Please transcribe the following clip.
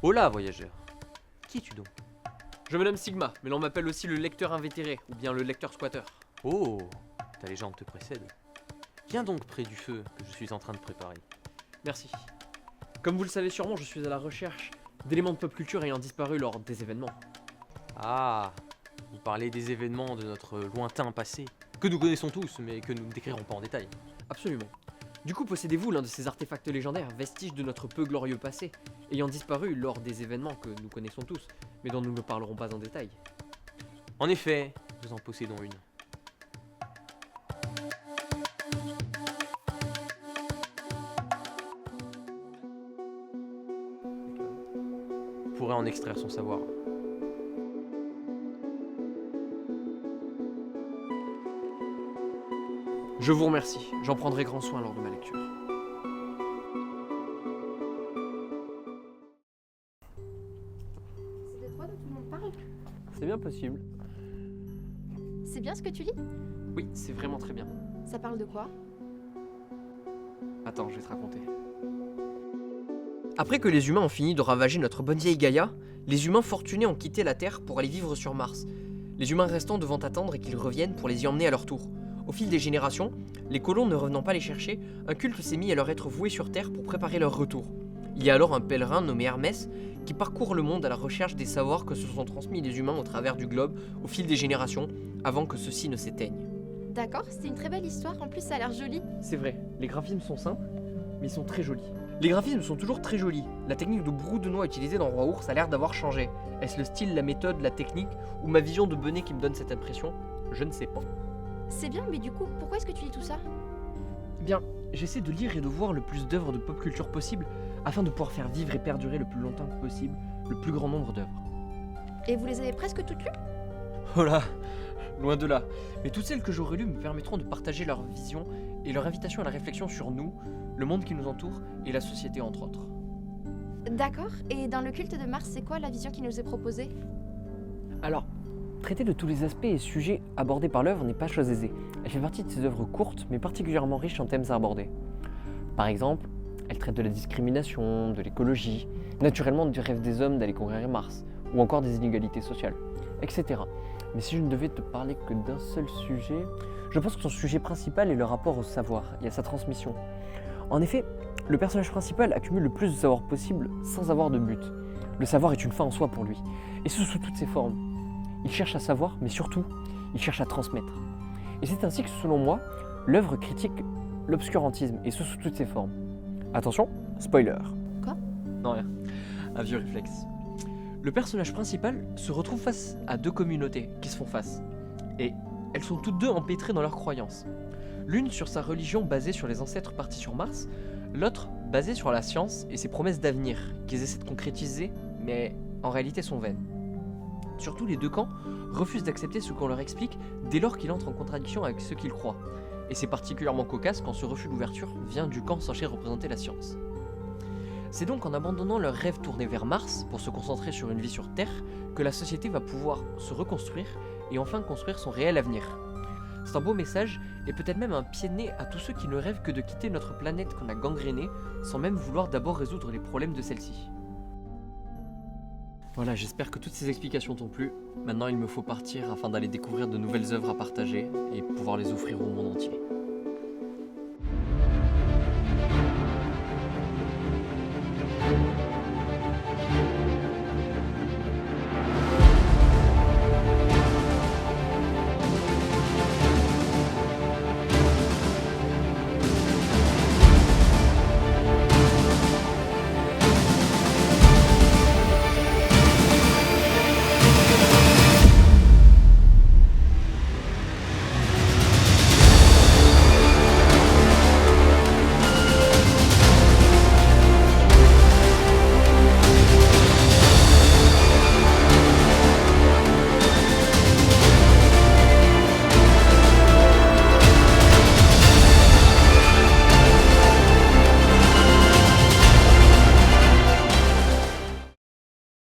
Hola, voyageur. Qui es-tu donc? Je me nomme Sigma, mais l'on m'appelle aussi le lecteur invétéré, ou bien le lecteur squatter. Oh, ta légende te précède. Viens donc près du feu que je suis en train de préparer. Merci. Comme vous le savez sûrement, je suis à la recherche d'éléments de pop culture ayant disparu lors des événements. Ah, vous parlez des événements de notre lointain passé, que nous connaissons tous, mais que nous ne décrirons pas en détail. Absolument. Du coup, possédez-vous l'un de ces artefacts légendaires, vestiges de notre peu glorieux passé, ayant disparu lors des événements que nous connaissons tous, mais dont nous ne parlerons pas en détail? En effet, nous en possédons une. Vous pourrez en extraire son savoir. Je vous remercie, j'en prendrai grand soin lors de ma lecture. C'est de toi dont tout le monde parle? C'est bien possible. C'est bien ce que tu lis? Oui, c'est vraiment très bien. Ça parle de quoi? Attends, je vais te raconter. Après que les humains ont fini de ravager notre bonne vieille Gaïa, les humains fortunés ont quitté la Terre pour aller vivre sur Mars. Les humains restants devant attendre qu'ils reviennent pour les y emmener à leur tour. Au fil des générations, les colons ne revenant pas les chercher, un culte s'est mis à leur être voué sur Terre pour préparer leur retour. Il y a alors un pèlerin nommé Hermès qui parcourt le monde à la recherche des savoirs que se sont transmis les humains au travers du globe au fil des générations, avant que ceux-ci ne s'éteignent. D'accord, c'est une très belle histoire, en plus ça a l'air joli. C'est vrai, les graphismes sont simples, mais ils sont très jolis. Les graphismes sont toujours très jolis. La technique de brou de noix utilisée dans Roi Ours a l'air d'avoir changé. Est-ce le style, la méthode, la technique, ou ma vision de Benet qui me donne cette impression? Je ne sais pas. C'est bien, mais du coup, pourquoi est-ce que tu lis tout ça? Eh bien, j'essaie de lire et de voir le plus d'œuvres de pop culture possible, afin de pouvoir faire vivre et perdurer le plus longtemps que possible le plus grand nombre d'œuvres. Et vous les avez presque toutes lues? Oh là, loin de là. Mais toutes celles que j'aurai lues me permettront de partager leur vision et leur invitation à la réflexion sur nous, le monde qui nous entoure et la société entre autres. D'accord, et dans le culte de Mars, c'est quoi la vision qui nous est proposée? Alors, traiter de tous les aspects et sujets abordés par l'œuvre n'est pas chose aisée. Elle fait partie de ces œuvres courtes, mais particulièrement riches en thèmes à aborder. Par exemple, elle traite de la discrimination, de l'écologie, naturellement du rêve des hommes d'aller conquérir Mars, ou encore des inégalités sociales, etc. Mais si je ne devais te parler que d'un seul sujet, je pense que son sujet principal est le rapport au savoir et à sa transmission. En effet, le personnage principal accumule le plus de savoir possible sans avoir de but. Le savoir est une fin en soi pour lui, et ce sous toutes ses formes. Il cherche à savoir, mais surtout, il cherche à transmettre. Et c'est ainsi que, selon moi, l'œuvre critique l'obscurantisme, et ce sous toutes ses formes. Attention, spoiler. Non, rien. Un vieux réflexe. Le personnage principal se retrouve face à deux communautés qui se font face. Et elles sont toutes deux empêtrées dans leurs croyances. L'une sur sa religion basée sur les ancêtres partis sur Mars, l'autre basée sur la science et ses promesses d'avenir, qu'ils essaient de concrétiser, mais en réalité sont vaines. Surtout, les deux camps refusent d'accepter ce qu'on leur explique dès lors qu'il entre en contradiction avec ce qu'ils croient. Et c'est particulièrement cocasse quand ce refus d'ouverture vient du camp censé représenter la science. C'est donc en abandonnant leur rêve tourné vers Mars pour se concentrer sur une vie sur Terre que la société va pouvoir se reconstruire et enfin construire son réel avenir. C'est un beau message et peut-être même un pied de nez à tous ceux qui ne rêvent que de quitter notre planète qu'on a gangrénée sans même vouloir d'abord résoudre les problèmes de celle-ci. Voilà, j'espère que toutes ces explications t'ont plu. Maintenant, il me faut partir afin d'aller découvrir de nouvelles œuvres à partager et pouvoir les offrir au monde entier.